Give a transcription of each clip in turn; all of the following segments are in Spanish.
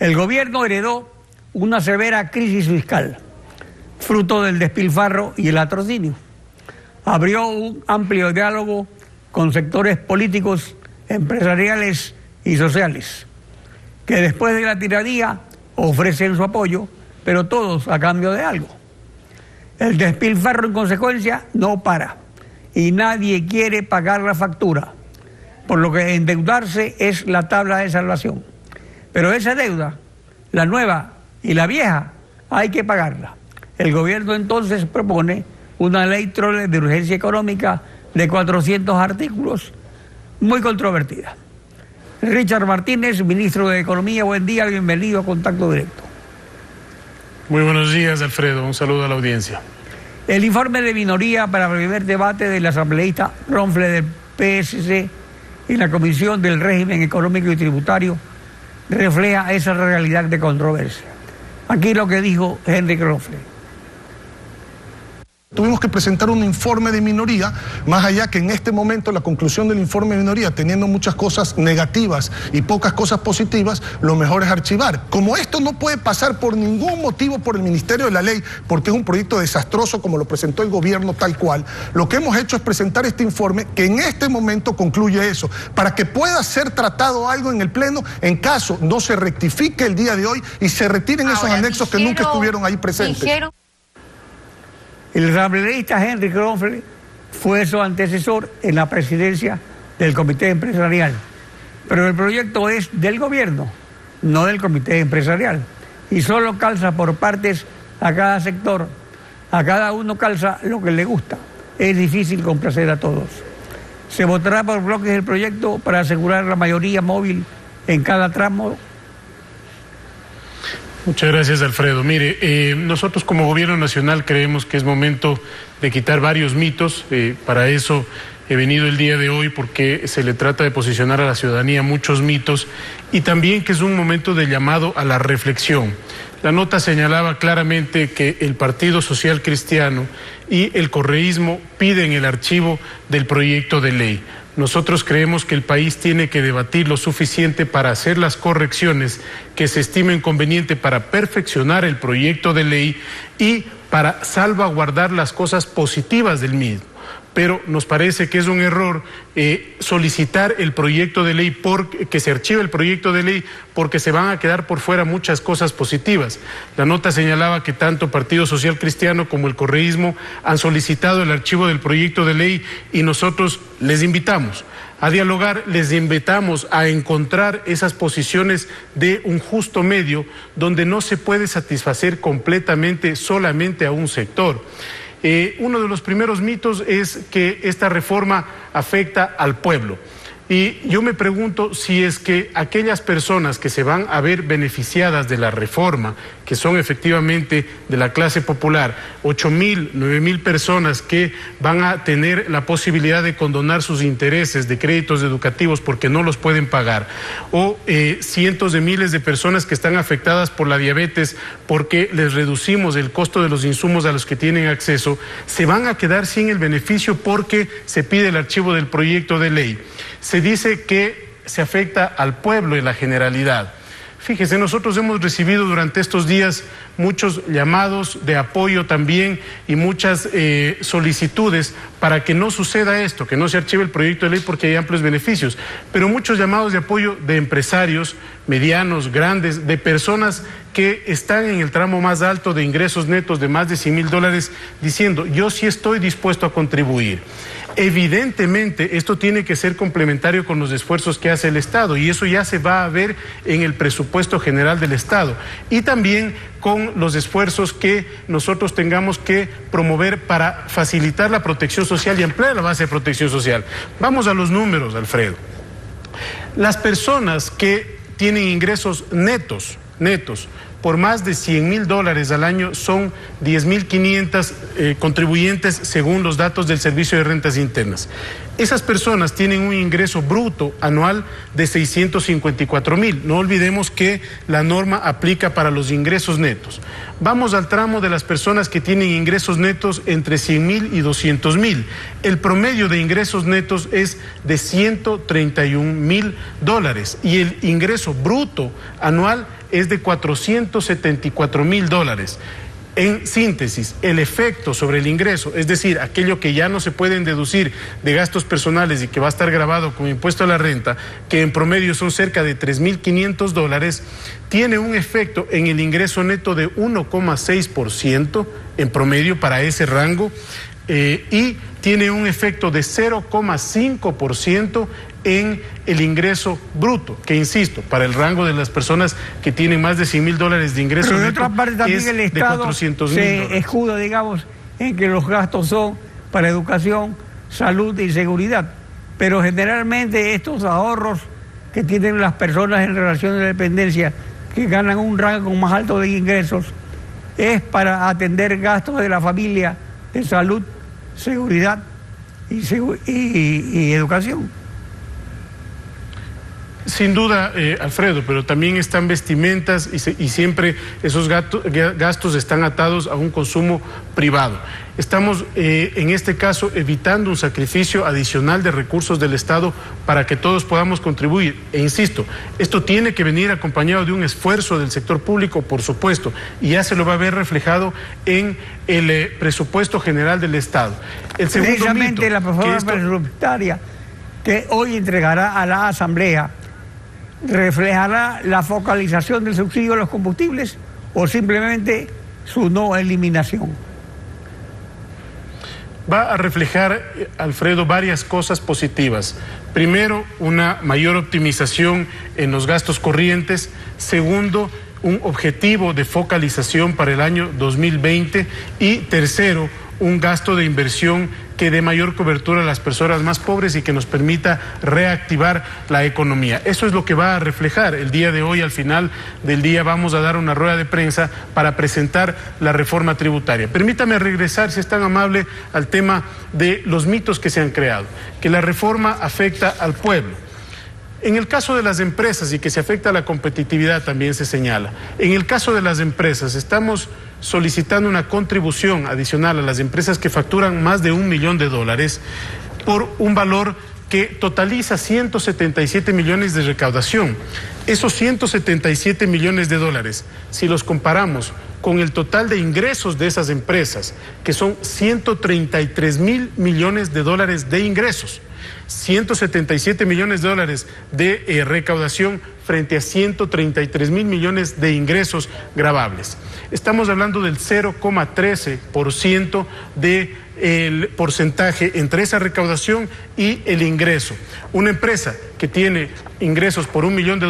El gobierno heredó una severa crisis fiscal, fruto del despilfarro y el latrocinio. Abrió un amplio diálogo con sectores políticos, empresariales y sociales, que después de la tiranía ofrecen su apoyo, pero todos a cambio de algo. El despilfarro, en consecuencia, no para y nadie quiere pagar la factura, por lo que endeudarse es la tabla de salvación. Pero esa deuda, la nueva y la vieja, hay que pagarla. El gobierno entonces propone una ley trole de urgencia económica de 400 artículos, muy controvertida. Richard Martínez, ministro de Economía, buen día, bienvenido a Contacto Directo. Muy buenos días, Alfredo, un saludo a la audiencia. El informe de minoría para el primer debate del asambleísta Kronfle del PSC y la Comisión del Régimen Económico y Tributario refleja esa realidad de controversia. Aquí lo que dijo Henry Kronfle. Tuvimos que presentar un informe de minoría, más allá que en este momento la conclusión del informe de minoría, teniendo muchas cosas negativas y pocas cosas positivas, lo mejor es archivar. Como esto no puede pasar por ningún motivo por el Ministerio de la Ley, porque es un proyecto desastroso como lo presentó el gobierno tal cual, lo que hemos hecho es presentar este informe que en este momento concluye eso, para que pueda ser tratado algo en el Pleno en caso no se rectifique el día de hoy y se retiren esos anexos que nunca estuvieron ahí presentes. El asambleísta Henry Kronfle fue su antecesor en la presidencia del Comité Empresarial, pero el proyecto es del gobierno, no del Comité Empresarial, y solo calza por partes a cada sector, a cada uno calza lo que le gusta. Es difícil complacer a todos. Se votará por bloques el proyecto para asegurar la mayoría móvil en cada tramo. Muchas gracias, Alfredo. Mire, nosotros como Gobierno Nacional creemos que es momento de quitar varios mitos. Para eso he venido el día de hoy, porque se le trata de posicionar a la ciudadanía muchos mitos, y también que es un momento de llamado a la reflexión. La nota señalaba claramente que el Partido Social Cristiano y el correísmo piden el archivo del proyecto de ley. Nosotros creemos que el país tiene que debatir lo suficiente para hacer las correcciones que se estimen conveniente para perfeccionar el proyecto de ley y para salvaguardar las cosas positivas del mismo. Pero nos parece que es un error solicitar el proyecto de ley, que se archive el proyecto de ley, porque se van a quedar por fuera muchas cosas positivas. La nota señalaba que tanto Partido Social Cristiano como el correísmo han solicitado el archivo del proyecto de ley, y nosotros les invitamos a dialogar, les invitamos a encontrar esas posiciones de un justo medio, donde no se puede satisfacer completamente solamente a un sector. Uno de los primeros mitos es que esta reforma afecta al pueblo. Y yo me pregunto si es que aquellas personas que se van a ver beneficiadas de la reforma, que son efectivamente de la clase popular, 8.000, 9.000 personas que van a tener la posibilidad de condonar sus intereses de créditos educativos porque no los pueden pagar, o cientos de miles de personas que están afectadas por la diabetes porque les reducimos el costo de los insumos a los que tienen acceso, se van a quedar sin el beneficio porque se pide el archivo del proyecto de ley. Se dice que se afecta al pueblo en la generalidad. Fíjese, nosotros hemos recibido durante estos días muchos llamados de apoyo también y muchas solicitudes para que no suceda esto, que no se archive el proyecto de ley porque hay amplios beneficios, pero muchos llamados de apoyo de empresarios medianos, grandes, de personas que están en el tramo más alto de ingresos netos de más de $100,000 diciendo: yo sí estoy dispuesto a contribuir. Evidentemente, esto tiene que ser complementario con los esfuerzos que hace el Estado, y eso ya se va a ver en el presupuesto general del Estado, y también con los esfuerzos que nosotros tengamos que promover para facilitar la protección social y ampliar la base de protección social. Vamos a los números, Alfredo. Las personas que tienen ingresos netos, por más de $100.000 al año son 10.500 contribuyentes según los datos del Servicio de Rentas Internas. Esas personas tienen un ingreso bruto anual de 654.000. No olvidemos que la norma aplica para los ingresos netos. Vamos al tramo de las personas que tienen ingresos netos entre 100.000 y 200.000. El promedio de ingresos netos es de $131.000 y el ingreso bruto anual es de $474.000. En síntesis, el efecto sobre el ingreso, es decir, aquello que ya no se pueden deducir de gastos personales y que va a estar grabado como impuesto a la renta, que en promedio son cerca de $3.500, tiene un efecto en el ingreso neto de 1,6% en promedio para ese rango y tiene un efecto de 0,5% en el ingreso bruto, que insisto, para el rango de las personas que tienen más de $100.000 de ingreso pero neto, de otra parte también el Estado de $400.000. Se escuda, digamos, en que los gastos son para educación, salud y seguridad, pero generalmente estos ahorros que tienen las personas en relación de dependencia que ganan un rango más alto de ingresos es para atender gastos de la familia de salud, seguridad y educación. Sin duda, Alfredo, pero también están vestimentas y siempre esos gastos están atados a un consumo privado. Estamos, en este caso, evitando un sacrificio adicional de recursos del Estado para que todos podamos contribuir. E insisto, esto tiene que venir acompañado de un esfuerzo del sector público, por supuesto, y ya se lo va a ver reflejado en el presupuesto general del Estado. El segundo precisamente mito, la propuesta presupuestaria que hoy entregará a la Asamblea, ¿reflejará la focalización del subsidio a los combustibles o simplemente su no eliminación? Va a reflejar, Alfredo, varias cosas positivas. Primero, una mayor optimización en los gastos corrientes. Segundo, un objetivo de focalización para el año 2020. Y tercero, un gasto de inversión que dé mayor cobertura a las personas más pobres y que nos permita reactivar la economía. Eso es lo que va a reflejar el día de hoy. Al final del día vamos a dar una rueda de prensa para presentar la reforma tributaria. Permítame regresar, si es tan amable, al tema de los mitos que se han creado, que la reforma afecta al pueblo. En el caso de las empresas y que se afecta a la competitividad también se señala. En el caso de las empresas estamos solicitando una contribución adicional a las empresas que facturan más de $1 millón por un valor que totaliza 177 millones de recaudación. Esos 177 millones de dólares, si los comparamos con el total de ingresos de esas empresas, que son 133.000 millones de dólares de ingresos, 177 millones de dólares de recaudación frente a 133.000 millones de ingresos gravables. Estamos hablando del 0,13% del porcentaje entre esa recaudación y el ingreso. Una empresa que tiene ingresos por $1 millón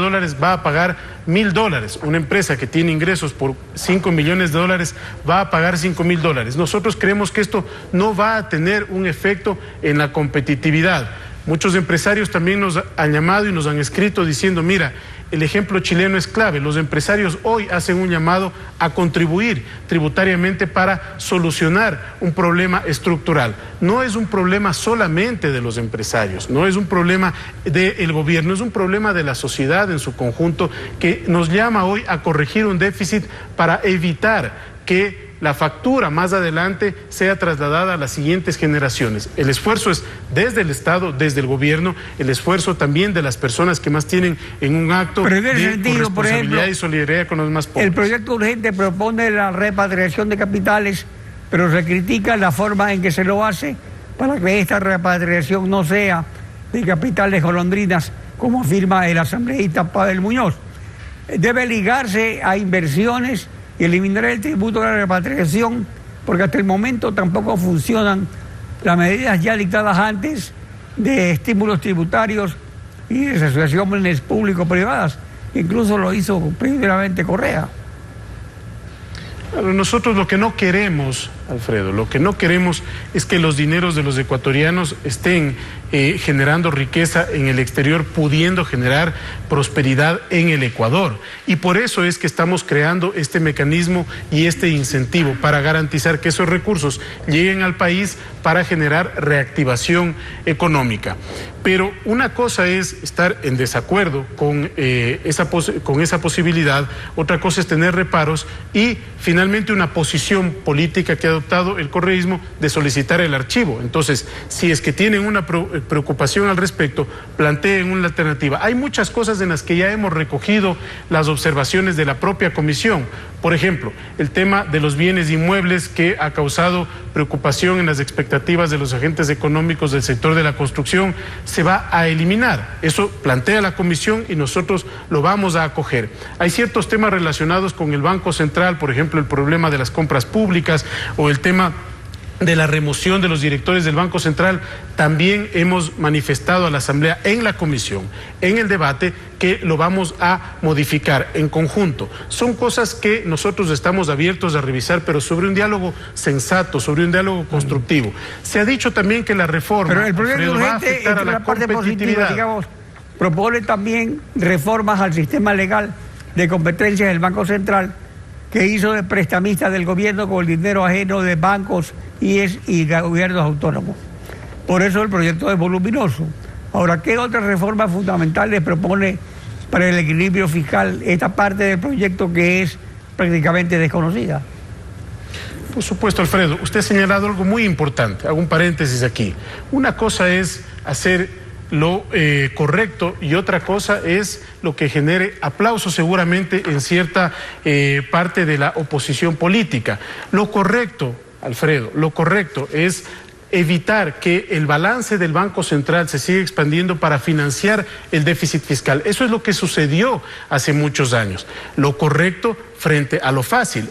va a pagar $1.000. Una empresa que tiene ingresos por $5 millones va a pagar $5.000. Nosotros creemos que esto no va a tener un efecto en la competitividad. Muchos empresarios también nos han llamado y nos han escrito diciendo, mira, el ejemplo chileno es clave. Los empresarios hoy hacen un llamado a contribuir tributariamente para solucionar un problema estructural. No es un problema solamente de los empresarios, no es un problema del gobierno, es un problema de la sociedad en su conjunto que nos llama hoy a corregir un déficit para evitar que la factura más adelante sea trasladada a las siguientes generaciones. El esfuerzo es desde el Estado, desde el gobierno, el esfuerzo también de las personas que más tienen en un acto de corresponsabilidad y solidaridad con los más pobres. El proyecto urgente propone la repatriación de capitales, pero se critica la forma en que se lo hace para que esta repatriación no sea de capitales golondrinas, como afirma el asambleísta Pavel Muñoz. Debe ligarse a inversiones y eliminar el tributo de la repatriación, porque hasta el momento tampoco funcionan las medidas ya dictadas antes de estímulos tributarios y de asociaciones público-privadas. Incluso lo hizo primeramente Correa. Nosotros lo que no queremos, Alfredo. Lo que no queremos es que los dineros de los ecuatorianos estén generando riqueza en el exterior, pudiendo generar prosperidad en el Ecuador. Y por eso es que estamos creando este mecanismo y este incentivo para garantizar que esos recursos lleguen al país para generar reactivación económica. Pero una cosa es estar en desacuerdo con esa posibilidad, otra cosa es tener reparos y finalmente una posición política que ha adoptado el correísmo de solicitar el archivo. Entonces, si es que tienen una preocupación al respecto, planteen una alternativa. Hay muchas cosas en las que ya hemos recogido las observaciones de la propia comisión. Por ejemplo, el tema de los bienes inmuebles que ha causado preocupación en las expectativas de los agentes económicos del sector de la construcción se va a eliminar. Eso plantea la comisión y nosotros lo vamos a acoger. Hay ciertos temas relacionados con el Banco Central, por ejemplo, el problema de las compras públicas o el tema de la remoción de los directores del Banco Central. También hemos manifestado a la Asamblea en la comisión, en el debate, que lo vamos a modificar en conjunto. Son cosas que nosotros estamos abiertos a revisar, pero sobre un diálogo sensato, sobre un diálogo constructivo. Se ha dicho también que la reforma, pero el proyecto va a afectar a la parte positiva, digamos, propone también reformas al sistema legal de competencias del Banco Central, que hizo de prestamista del gobierno con el dinero ajeno de bancos y gobiernos autónomos. Por eso el proyecto es voluminoso. Ahora, ¿qué otras reformas fundamentales propone para el equilibrio fiscal esta parte del proyecto que es prácticamente desconocida? Por supuesto, Alfredo, usted ha señalado algo muy importante. Hago un paréntesis aquí. Una cosa es hacer lo correcto y otra cosa es lo que genere aplauso seguramente en cierta parte de la oposición política. Lo correcto, Alfredo, lo correcto es evitar que el balance del Banco Central se siga expandiendo para financiar el déficit fiscal. Eso es lo que sucedió hace muchos años. Lo correcto frente a lo fácil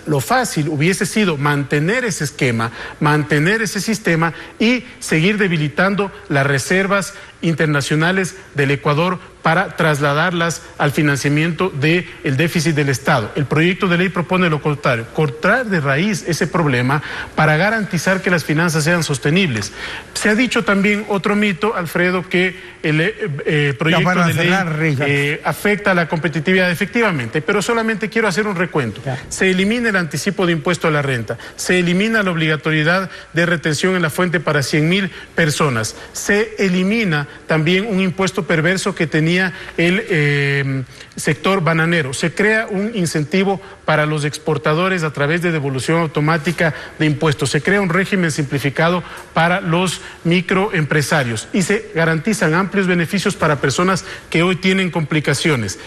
hubiese sido mantener ese esquema, mantener ese sistema y seguir debilitando las reservas internacionales del Ecuador para trasladarlas al financiamiento del déficit del Estado. El proyecto de ley propone lo contrario, cortar de raíz ese problema para garantizar que las finanzas sean sostenibles. Se ha dicho también otro mito, Alfredo, que el proyecto de ley afecta a la competitividad, efectivamente, pero solamente quiero hacer un recuento. Se elimina el anticipo de impuesto a la renta, se elimina la obligatoriedad de retención en la fuente para 100.000 personas, se elimina también un impuesto perverso que tenía el sector bananero, se crea un incentivo para los exportadores a través de devolución automática de impuestos, se crea un régimen simplificado para los microempresarios y se garantizan amplios beneficios para personas que hoy tienen complicaciones,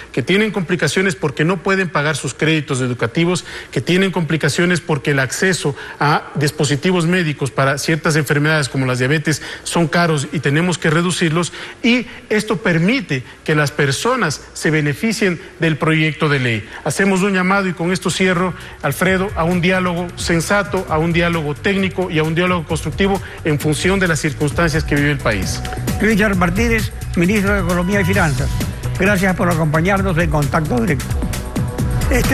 porque no pueden pagar sus créditos educativos, que tienen complicaciones porque el acceso a dispositivos médicos para ciertas enfermedades como las diabetes son caros y tenemos que reducirlos, y esto permite que las personas se beneficien del proyecto de ley. Hacemos un llamado, y con esto cierro, Alfredo, a un diálogo sensato, a un diálogo técnico y a un diálogo constructivo en función de las circunstancias que vive el país. Richard Martínez, ministro de Economía y Finanzas, gracias por acompañarnos en Contacto Directo.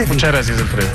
Muchas gracias, Alfredo.